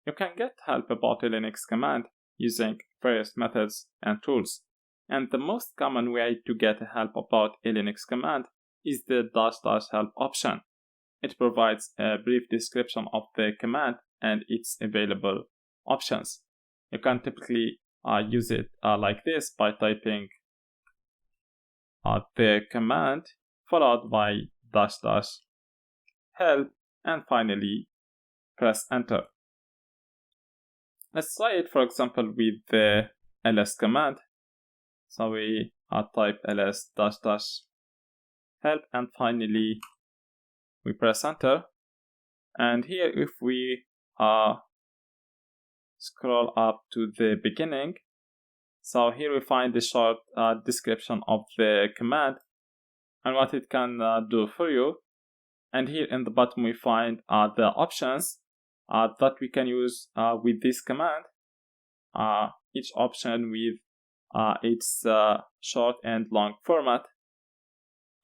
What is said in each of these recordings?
You can get help about a Linux command using various methods and tools. And the most common way to get help about a Linux command is the --help option. It provides a brief description of the command and its available options. You can typically use it like this by typing the command followed by --help and finally press enter. Let's try it, for example, with the ls command. So we type ls --help and finally we press enter. And here if we scroll up to the beginning, so here we find the short description of the command and what it can do for you. And here in the bottom we find the options that we can use with this command, each option with its short and long format.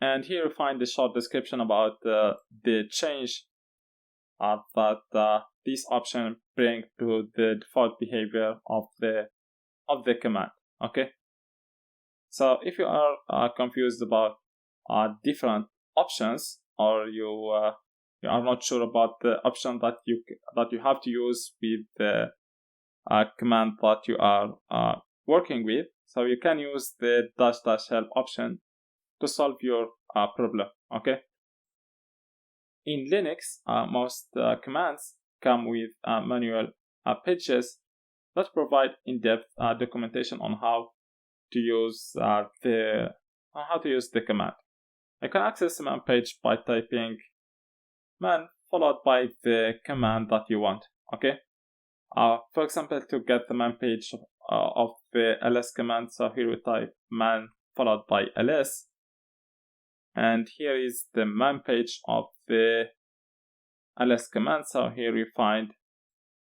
And here you find the short description about the change that these options bring to the default behavior of the command. Okay. So if you are confused about different options, or you are not sure about the option that you have to use with the command that you are working with, so you can use the --help option to solve your problem. Okay. In Linux, most commands come with manual pages that provide in-depth documentation on how to use the command. You can access the man page by typing man followed by the command that you want. Okay. For example, to get the man page of the ls command, so here we type man followed by ls, and here is the man page of the ls command. So here we find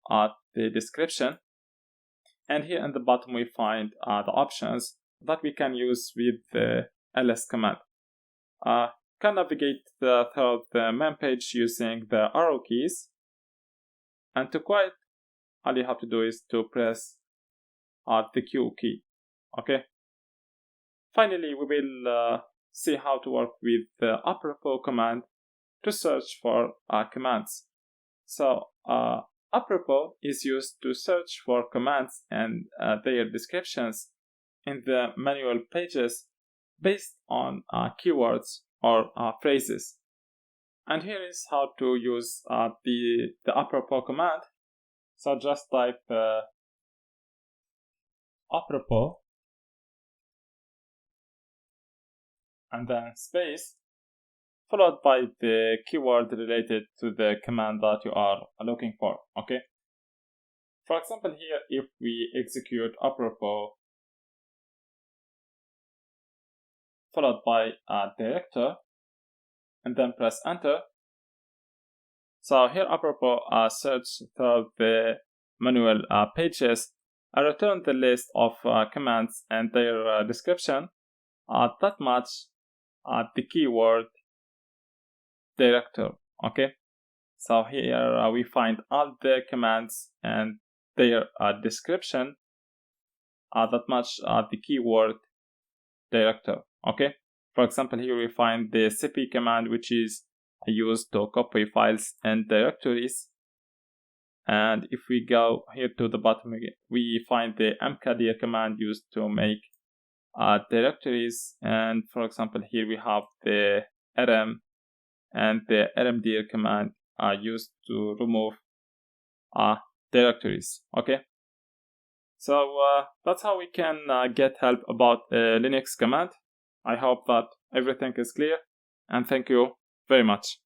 the description, and here in the bottom we find the options that we can use with the ls command. Can navigate through the man page using the arrow keys, and to quit, all you have to do is to press the Q key. Okay. Finally, we will see how to work with the apropos command to search for commands. So apropos is used to search for commands and their descriptions in the manual pages based on keywords or phrases. And here is how to use the apropos command. So just type apropos and then space followed by the keyword related to the command that you are looking for. Okay. For example, here if we execute apropos followed by director and then press enter. So here apropos search through the manual pages and return the list of commands and their description that match the keyword director. Okay. So here we find all the commands and their description that match the keyword director. Okay. For example, here we find the cp command, which is used to copy files and directories. And if we go here to the bottom again, we find the mkdir command used to make directories. And for example, here we have the rm and the rmdir command are used to remove directories. Okay. So that's how we can get help about a Linux command. I hope that everything is clear, and thank you very much.